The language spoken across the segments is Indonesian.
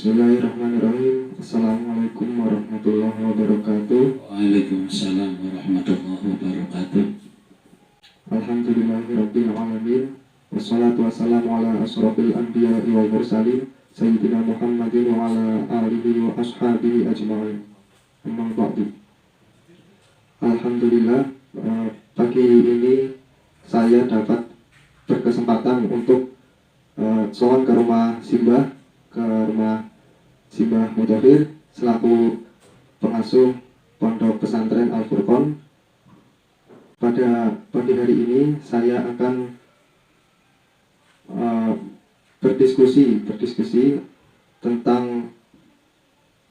Bismillahirrahmanirrahim. Assalamualaikum warahmatullahi wabarakatuh. Waalaikumsalam warahmatullahi wabarakatuh. Alhamdulillahirabbil alamin. Wassalatu wassalamu ala asrofil anbiya'i wal mursalin Sayyidina Muhammadin wa ala alihi wa ashabihi ajma'in. Amma ba'du. Alhamdulillah, pagi ini saya dapat berkesempatan untuk sowan ke rumah Simbah Mudhafir selaku pengasuh Pondok Pesantren Al-Furqon. Pada pagi hari ini saya akan berdiskusi tentang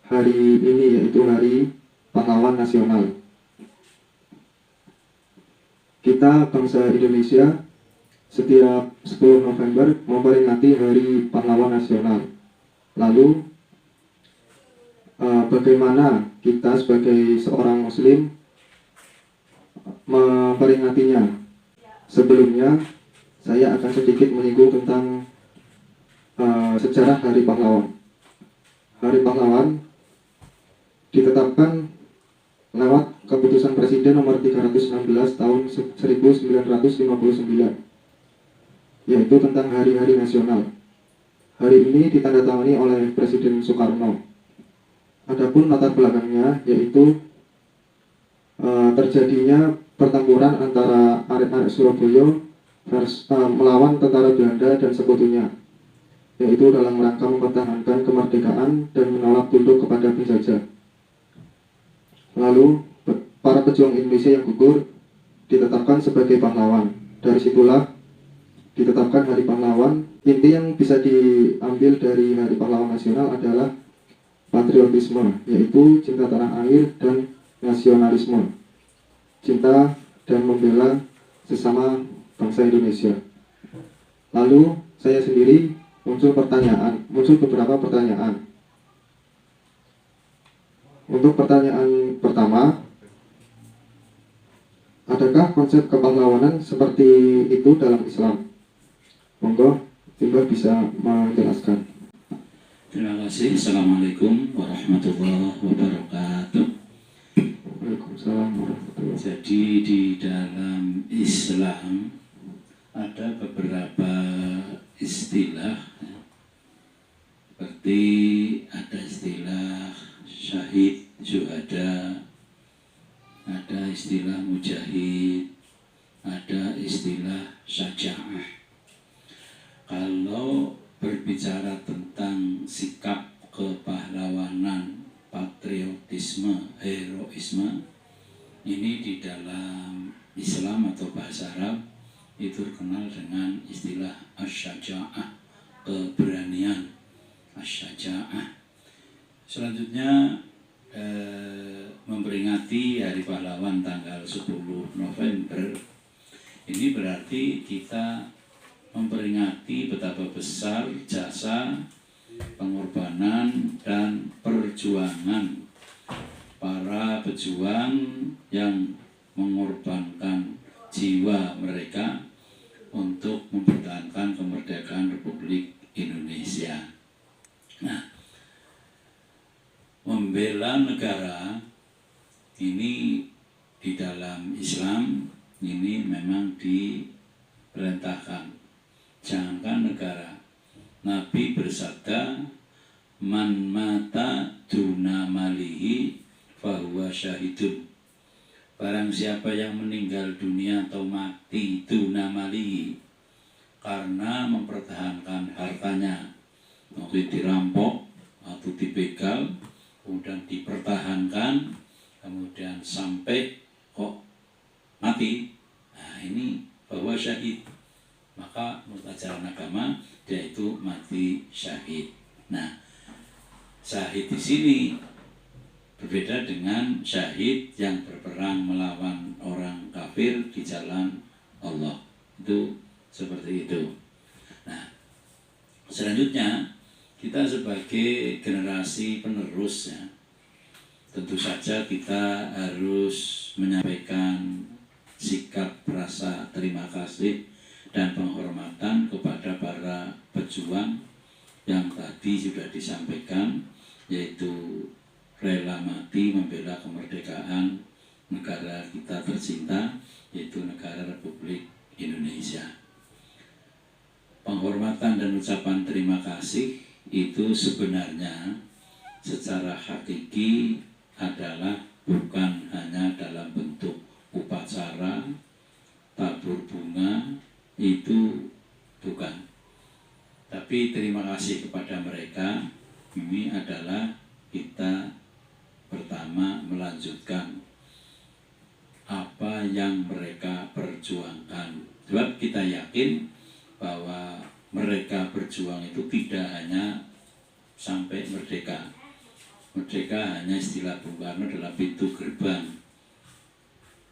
hari ini, yaitu Hari Pahlawan Nasional. Kita bangsa Indonesia setiap 10 November memperingati Hari Pahlawan Nasional. Lalu bagaimana kita sebagai seorang muslim memperingatinya? Sebelumnya saya akan sedikit menyinggung tentang sejarah Hari Pahlawan. Hari Pahlawan ditetapkan lewat keputusan Presiden nomor 316 tahun 1959, yaitu tentang hari-hari nasional. Hari ini ditandatangani oleh Presiden Soekarno. Adapun latar belakangnya yaitu terjadinya pertempuran antara arek-arek Surabaya melawan tentara Belanda dan sekutunya, yaitu dalam rangka mempertahankan kemerdekaan dan menolak tunduk kepada penjajah. Lalu para pejuang Indonesia yang gugur ditetapkan sebagai pahlawan. Dari situlah ditetapkan Hari Pahlawan. Inti yang bisa diambil dari Hari Pahlawan Nasional adalah patriotisme, yaitu cinta tanah air dan nasionalisme, cinta dan membela sesama bangsa Indonesia. Lalu saya sendiri muncul beberapa pertanyaan. Untuk pertanyaan pertama, adakah konsep kepahlawanan seperti itu dalam Islam? Monggo, Simbah bisa menjelaskan. Terima kasih. Assalamualaikum warahmatullahi wabarakatuh. Waalaikumsalam warahmatullahi wabarakatuh. Jadi di dalam Islam ada beberapa istilah, seperti ada istilah syahid, syuhada, ada istilah mujahid, ada istilah syaja'ah. Kalau berbicara tentang sikap kepahlawanan, patriotisme, heroisme, ini di dalam Islam atau bahasa Arab itu terkenal dengan istilah asy-syaja'ah, keberanian, asy-syaja'ah. Selanjutnya memperingati Hari Pahlawan tanggal 10 November, ini berarti kita memperingati betapa besar jasa, pengorbanan, dan perjuangan para pejuang yang mengorbankan jiwa mereka untuk mempertahankan kemerdekaan Republik Indonesia. Nah, membela negara ini di dalam Islam ini memang diperintahkan. Jangankan negara, Nabi bersabda, man mata duna malihi fahuwa syahidun. Barang siapa yang meninggal dunia atau mati duna malihi karena mempertahankan hartanya, waktu dirampok atau dibegal, kemudian dipertahankan, kemudian sampai kok mati, nah ini bahwa syahid. Maka menurut ajaran agama dia itu mati syahid. Nah, syahid di sini berbeda dengan syahid yang berperang melawan orang kafir di jalan Allah. Itu seperti itu. Nah, selanjutnya kita sebagai generasi penerus, ya, tentu saja kita harus menyampaikan sikap rasa terima kasih dan penghormatan kepada para pejuang yang tadi sudah disampaikan, yaitu rela mati membela kemerdekaan negara kita tercinta, yaitu negara Republik Indonesia. Penghormatan dan ucapan terima kasih itu sebenarnya secara hakiki adalah bukan hanya dalam bentuk upacara, tabur bunga, itu bukan. Tapi terima kasih kepada mereka ini adalah kita pertama melanjutkan apa yang mereka perjuangkan. Sebab kita yakin bahwa mereka berjuang itu tidak hanya sampai merdeka. Merdeka hanya istilah Bung Karno adalah pintu gerbang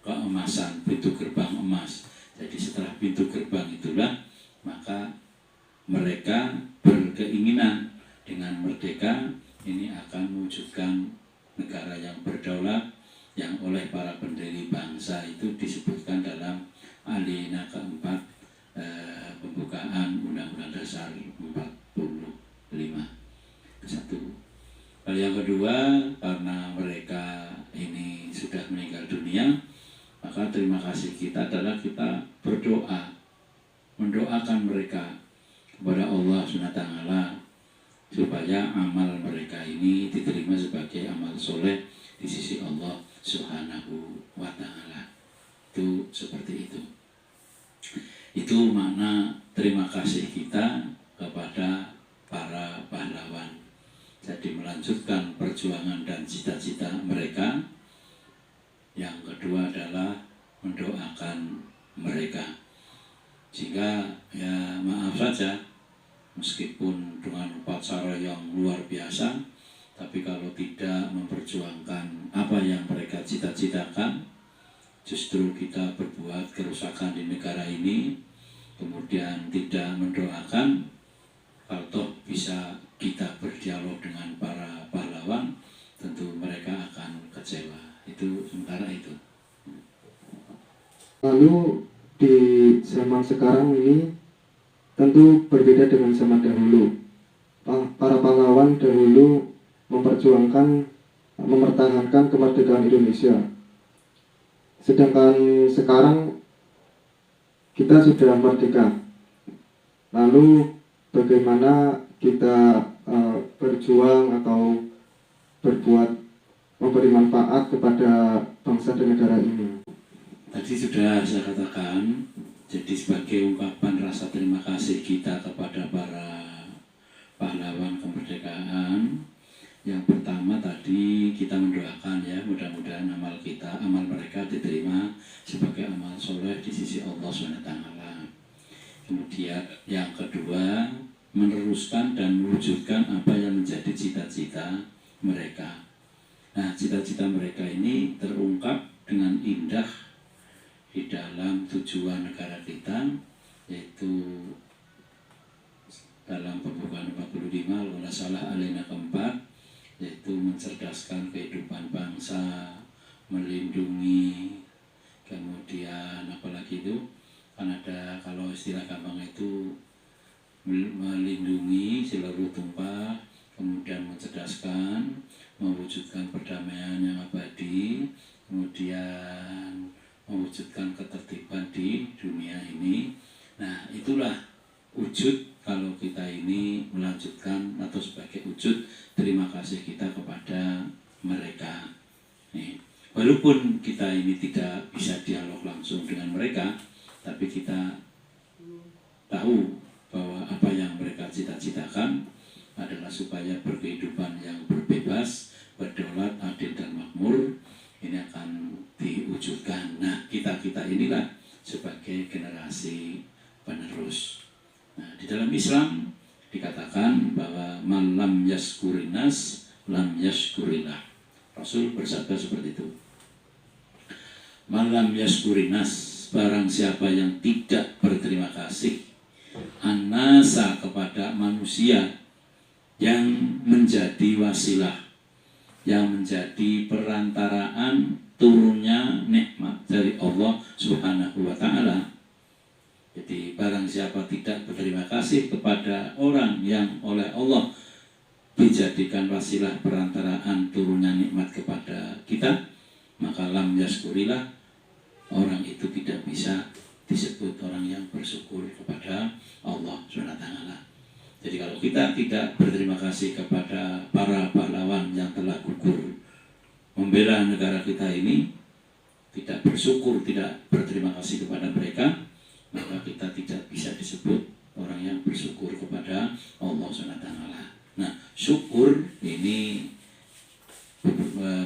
keemasan, pintu gerbang emas. Jadi setelah pintu gerbang itulah maka mereka berkeinginan dengan merdeka ini akan mewujudkan negara yang berdaulat, yang oleh para pendiri bangsa itu disebutkan dalam alinea keempat pembukaan Undang-Undang Dasar 45. Satu. Hal yang kedua, karena mereka ini sudah meninggal dunia, maka terima kasih kita adalah kita berdoa, mendoakan mereka kepada Allah SWT supaya amal mereka ini diterima sebagai amal soleh di sisi Allah SWT. Itu seperti itu. Itu makna terima kasih kita kepada para pahlawan. Jadi melanjutkan perjuangan dan cita-cita mereka. Yang kedua adalah mendoakan mereka. Sehingga ya maaf saja, meskipun dengan upacara yang luar biasa, tapi kalau tidak memperjuangkan apa yang mereka cita-citakan, justru kita berbuat kerusakan di negara ini, kemudian tidak mendoakan, kalau toh bisa kita berdialog dengan para pahlawan, tentu mereka akan kecewa. Itu sementara itu. Lalu di zaman sekarang ini tentu berbeda dengan zaman dahulu. Para pahlawan dahulu mempertahankan kemerdekaan Indonesia. Sedangkan sekarang kita sudah merdeka. Lalu bagaimana kita berjuang atau memberi manfaat kepada bangsa dan negara ini? Tadi sudah saya katakan, jadi sebagai ungkapan rasa terima kasih kita kepada para pahlawan kemerdekaan, yang pertama tadi kita mendoakan ya, mudah-mudahan amal mereka diterima sebagai amal soleh di sisi Allah SWT. Kemudian yang kedua, meneruskan dan mewujudkan apa yang menjadi cita-cita mereka. Nah, cita-cita mereka ini terungkap dengan indah di dalam tujuan negara kita, yaitu dalam pembukaan 45 kalau salah alinea keempat, yaitu mencerdaskan kehidupan bangsa, melindungi, kemudian apalagi itu kan ada, kalau istilah gampang itu melindungi seluruh tumpah, kemudian mencerdaskan, mewujudkan perdamaian yang abadi, kemudian mewujudkan ketertiban di dunia ini. Nah, itulah wujud kalau kita ini melanjutkan atau sebagai wujud terima kasih kita kepada mereka. Nih, walaupun kita ini tidak bisa dialog langsung dengan mereka, tapi kita tahu bahwa apa yang mereka cita-citakan adalah supaya berkehidupan yang berbebas, berdaulat, adil dan makmur, ini akan diwujudkan. Nah, kita inilah sebagai generasi penerus. Nah, di dalam Islam dikatakan bahwa man lam yaskurinas lam yaskurillah. Rasul bersabda seperti itu. Man lam yaskurinas, barang siapa yang tidak berterima kasih an-nasa kepada manusia yang menjadi wasilah, yang menjadi perantaraan turunnya nikmat dari Allah Subhanahu wa Ta'ala. Jadi barang siapa tidak berterima kasih kasih kepada orang yang oleh Allah dijadikan wasilah perantaraan turunnya nikmat kepada kita, maka lam yaskurilah, orang itu tidak bisa disebut orang yang bersyukur kepada Allah SWT. Jadi kalau kita tidak berterima kasih kepada para pahlawan yang telah gugur membela negara kita ini, tidak bersyukur, tidak berterima kasih kepada mereka, maka kita tidak bisa disebut orang yang bersyukur kepada Allah SWT. Nah, syukur ini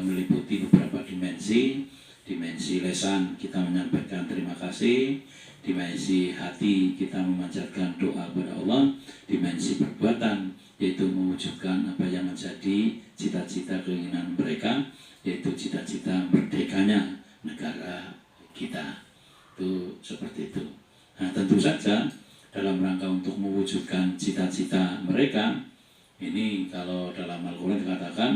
meliputi beberapa dimensi. Dimensi lesan, kita menyampaikan terima kasih. Dimensi hati, kita memanjatkan doa kepada Allah. Dimensi perbuatan, yaitu mewujudkan apa yang menjadi cita-cita keinginan mereka, yaitu cita-cita merdekanya negara kita. Itu seperti itu. Nah, tentu saja dalam rangka untuk mewujudkan cita-cita mereka, ini kalau dalam Al-Quran dikatakan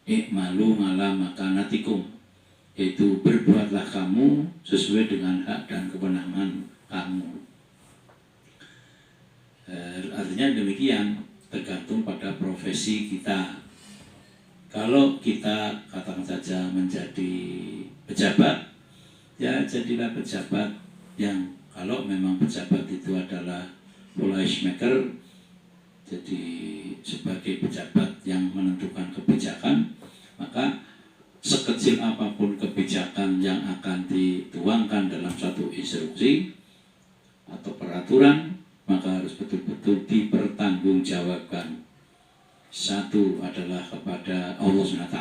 i'malu ala makanatikum, yaitu berbuatlah kamu sesuai dengan hak dan kewenangan kamu. Artinya demikian, tergantung pada profesi kita. Kalau kita katakan saja menjadi pejabat, ya jadilah pejabat yang, kalau memang pejabat itu adalah policy maker, jadi sebagai pejabat yang menentukan kebijakan, maka sekecil apapun kebijakan yang akan dituangkan dalam suatu instruksi atau peraturan, maka harus betul-betul dipertanggungjawabkan. Satu adalah kepada Allah SWT,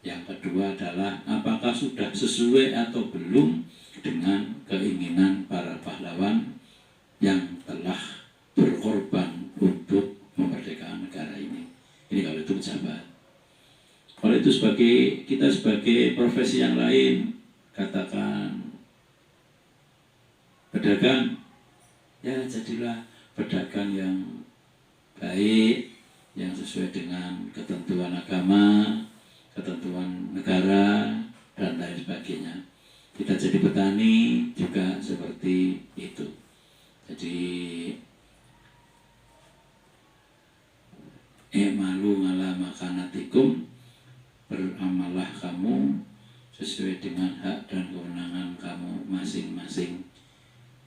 yang kedua adalah apakah sudah sesuai atau belum dengan keinginan para pahlawan yang telah berkorban untuk memerdekakan negara ini. Ini kalau itu pejabat. Kalau itu kita sebagai profesi yang lain, katakan pedagang, ya jadilah pedagang yang baik, yang sesuai dengan ketentuan agama, ketentuan negara, dan lain sebagainya. Kita jadi petani juga seperti itu. Jadi i'malu ala makanatikum, beramallah kamu sesuai dengan hak dan kewenangan kamu masing-masing.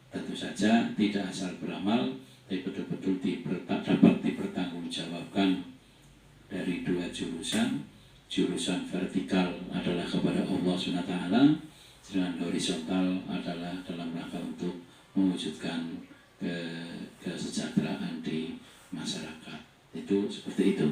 Tentu saja tidak asal beramal, tapi betul-betul dapat dipertanggungjawabkan dari dua jurusan. Jurusan vertikal adalah kepada Allah SWT, sedangkan horizontal adalah dalam rangka untuk mewujudkan kesejahteraan di masyarakat. Itu seperti itu.